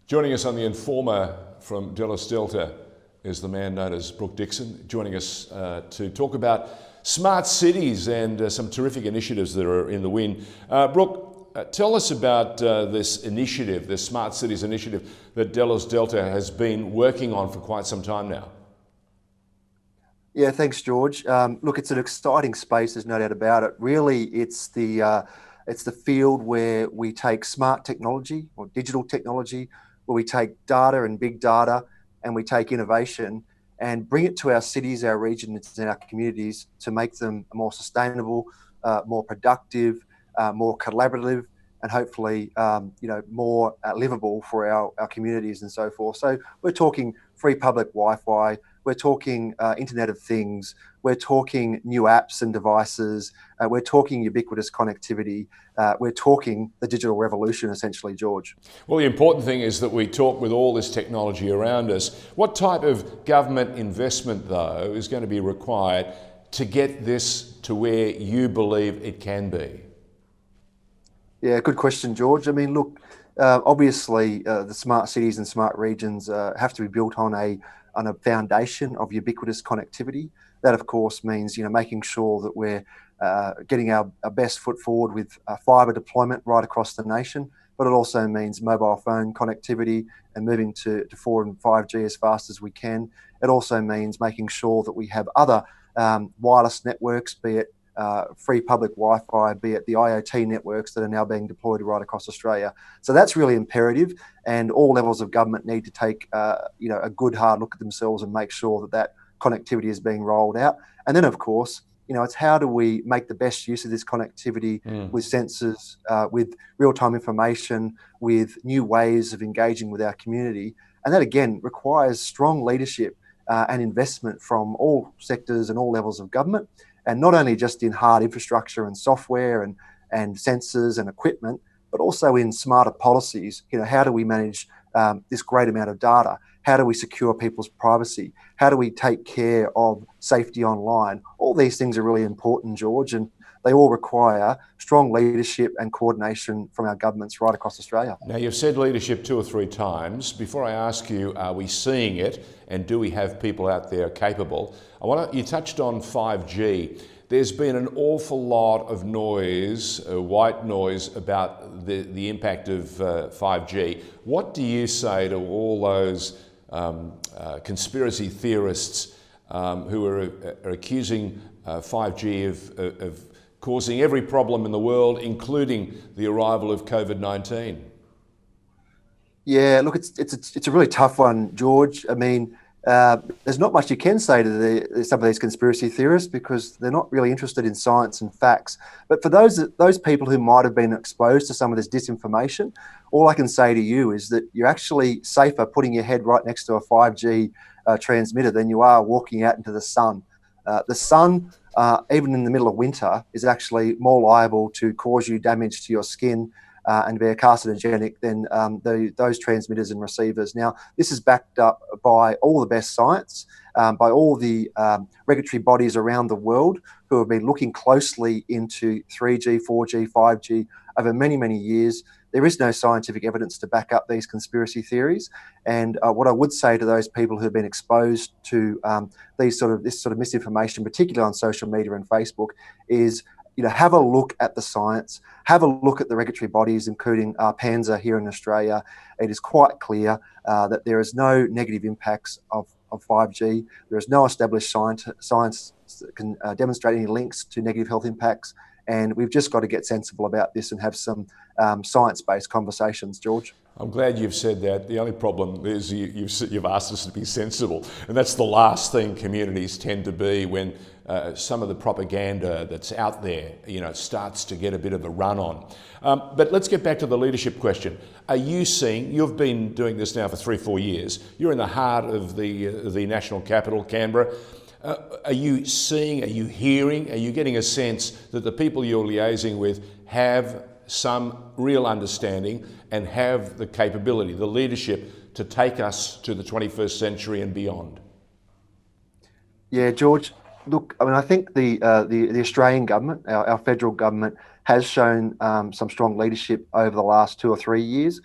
Joining us on The Informer from Delos Delta is the man known as Brook Dixon, joining us to talk about smart cities and some terrific initiatives that are in the wind. Brook, tell us about this initiative, this Smart Cities initiative that Delos Delta has been working on for quite some time now. Yeah, thanks, George. Look, it's an exciting space, there's no doubt about it. Really, it's the field where we take smart technology or digital technology, where we take data and big data and we take innovation and bring it to our cities, our regions and our communities to make them more sustainable, more productive, more collaborative, and hopefully more livable for our communities and so forth. So we're talking free public Wi-Fi, we're talking Internet of Things, we're talking new apps and devices, we're talking ubiquitous connectivity, we're talking the digital revolution, essentially, George. Well, the important thing is that we talk with all this technology around us. What type of government investment, though, is going to be required to get this to where you believe it can be? Yeah, good question, George. I mean, look, obviously the smart cities and smart regions have to be built on a foundation of ubiquitous connectivity. That, of course, means making sure that we're getting our best foot forward with fibre deployment right across the nation, but it also means mobile phone connectivity and moving to 4 and 5G as fast as we can. It also means making sure that we have other wireless networks, be it free public Wi-Fi, be it the IoT networks that are now being deployed right across Australia. So that's really imperative, and all levels of government need to take a good hard look at themselves and make sure that that connectivity is being rolled out. And then, of course, it's how do we make the best use of this connectivity with sensors, with real-time information, with new ways of engaging with our community. And that, again, requires strong leadership and investment from all sectors and all levels of government. And not only just in hard infrastructure and software and sensors and equipment, but also in smarter policies. How do we manage this great amount of data? How do we secure people's privacy? How do we take care of safety online? All these things are really important, George, and they all require strong leadership and coordination from our governments right across Australia. Now, you've said leadership 2 or 3 times. Before I ask you, are we seeing it, and do we have people out there capable? You touched on 5G. There's been an awful lot of noise, white noise, about the impact of 5G. What do you say to all those conspiracy theorists who are accusing 5G of causing every problem in the world, including the arrival of COVID-19? Yeah, look, it's a really tough one, George. I mean, there's not much you can say to some of these conspiracy theorists because they're not really interested in science and facts. But for those people who might have been exposed to some of this disinformation, all I can say to you is that you're actually safer putting your head right next to a 5G transmitter than you are walking out into the sun. The sun, even in the middle of winter, is actually more liable to cause you damage to your skin and be carcinogenic than those transmitters and receivers. Now, this is backed up by all the best science, by all the regulatory bodies around the world who have been looking closely into 3G, 4G, 5G over many, many years. There is no scientific evidence to back up these conspiracy theories. And what I would say to those people who've been exposed to this sort of misinformation, particularly on social media and Facebook, is have a look at the science, have a look at the regulatory bodies, including PANZA here in Australia. It is quite clear that there is no negative impacts of 5G. There is no established science that can demonstrate any links to negative health impacts. And we've just got to get sensible about this and have some science-based conversations, George. I'm glad you've said that. The only problem is you've asked us to be sensible. And that's the last thing communities tend to be when some of the propaganda that's out there, starts to get a bit of a run on. But let's get back to the leadership question. Are you seeing, you've been doing this now for 3-4 years, you're in the heart of the national capital, Canberra. Are you seeing, are you hearing, are you getting a sense that the people you're liaising with have some real understanding and have the capability, the leadership to take us to the 21st century and beyond? Yeah, George, look, I mean, I think the Australian government, our federal government, has shown some strong leadership over the last 2 or 3 years.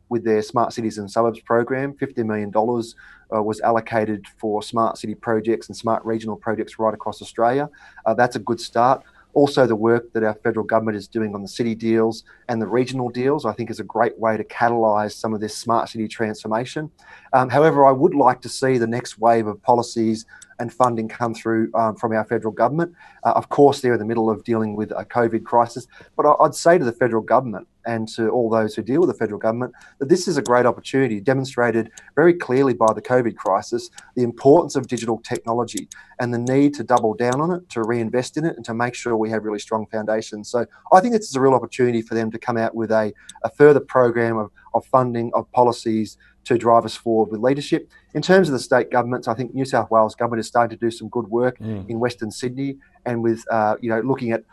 with their Smart Cities and Suburbs program. $50 million was allocated for smart city projects and smart regional projects right across Australia. That's a good start. Also, the work that our federal government is doing on the city deals and the regional deals, I think, is a great way to catalyse some of this smart city transformation. However, I would like to see the next wave of policies and funding come through from our federal government. Of course, they're in the middle of dealing with a COVID crisis, but I'd say to the federal government and to all those who deal with the federal government that this is a great opportunity, demonstrated very clearly by the COVID crisis, the importance of digital technology and the need to double down on it, to reinvest in it, and to make sure we have really strong foundations. So I think this is a real opportunity for them to come out with a further program of funding, of policies to drive us forward with leadership. In terms of the state governments, I think New South Wales government is starting to do some good work in Western Sydney, and with looking at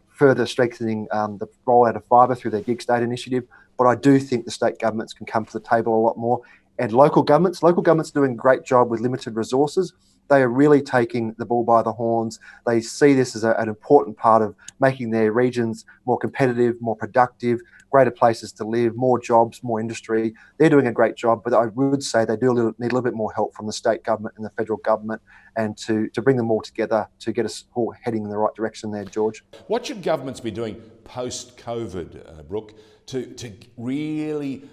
further strengthening the rollout of fibre through their Gig State initiative. But I do think the state governments can come to the table a lot more. And local governments are doing a great job with limited resources. They are really taking the bull by the horns. They see this as an important part of making their regions more competitive, more productive, greater places to live, more jobs, more industry. They're doing a great job, but I would say they do need a little bit more help from the state government and the federal government, and to bring them all together to get us all heading in the right direction there, George. What should governments be doing post-COVID, Brook, to really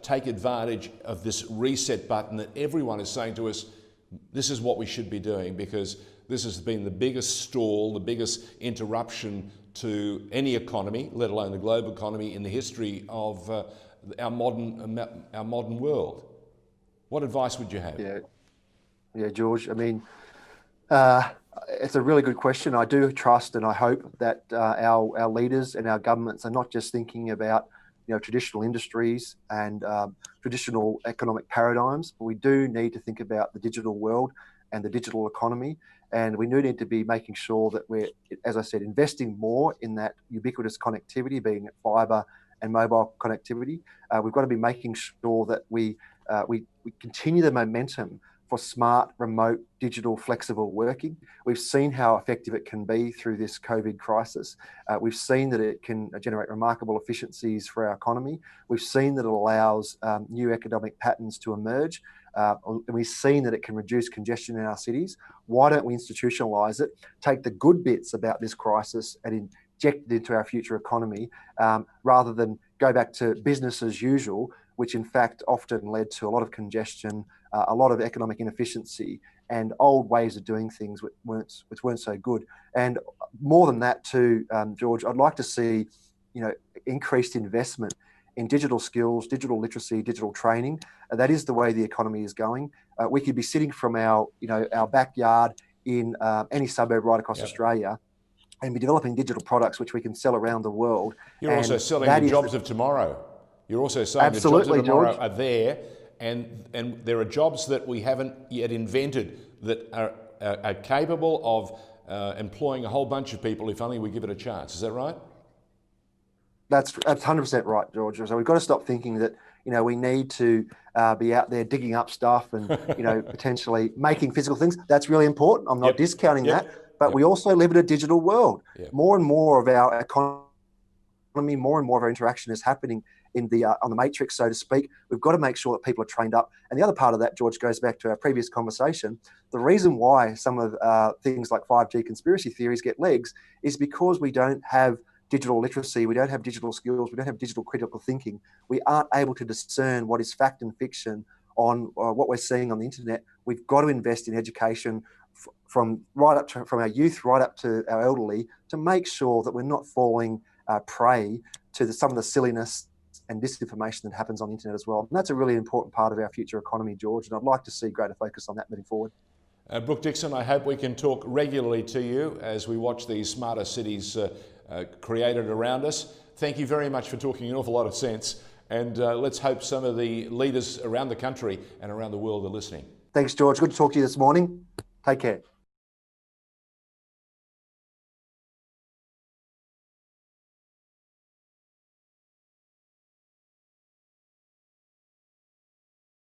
take advantage of this reset button that everyone is saying to us, this is what we should be doing, because this has been the biggest stall, the biggest interruption to any economy, let alone the global economy, in the history of our modern world. What advice would you have? Yeah, George. I mean, it's a really good question. I do trust and I hope that our leaders and our governments are not just thinking about traditional industries and traditional economic paradigms, but we do need to think about the digital world and the digital economy. And we do need to be making sure that we're, as I said, investing more in that ubiquitous connectivity, being fibre and mobile connectivity. We've got to be making sure that we continue the momentum for smart, remote, digital, flexible working. We've seen how effective it can be through this COVID crisis. We've seen that it can generate remarkable efficiencies for our economy. We've seen that it allows new economic patterns to emerge. And we've seen that it can reduce congestion in our cities. Why don't we institutionalise it, take the good bits about this crisis and inject it into our future economy, rather than go back to business as usual, which in fact often led to a lot of congestion, a lot of economic inefficiency, and old ways of doing things which weren't so good. And more than that too, George, I'd like to see increased investment in digital skills, digital literacy, digital training. That is the way the economy is going. We could be sitting from our backyard in any suburb right across Australia and be developing digital products which we can sell around the world. You're also selling the jobs of tomorrow. You're also saying the jobs of tomorrow are there, and there are jobs that we haven't yet invented that are capable of employing a whole bunch of people if only we give it a chance. Is that right? That's 100% right, George. So we've got to stop thinking that we need to be out there digging up stuff and potentially making physical things. That's really important. I'm not discounting that, but we also live in a digital world. More and more of our economy, more and more of our interaction is happening in on the matrix, so to speak. We've got to make sure that people are trained up. And the other part of that, George, goes back to our previous conversation. The reason why some of things like 5G conspiracy theories get legs is because we don't have digital literacy, we don't have digital skills, we don't have digital critical thinking. We aren't able to discern what is fact and fiction on what we're seeing on the internet. We've got to invest in education from our youth right up to our elderly, to make sure that we're not falling prey to some of the silliness and disinformation that happens on the internet as well. And that's a really important part of our future economy, George, and I'd like to see greater focus on that moving forward. Brook Dixon, I hope we can talk regularly to you as we watch these smarter cities created around us. Thank you very much for talking an awful lot of sense, and let's hope some of the leaders around the country and around the world are listening. Thanks, George. Good to talk to you this morning. Take care.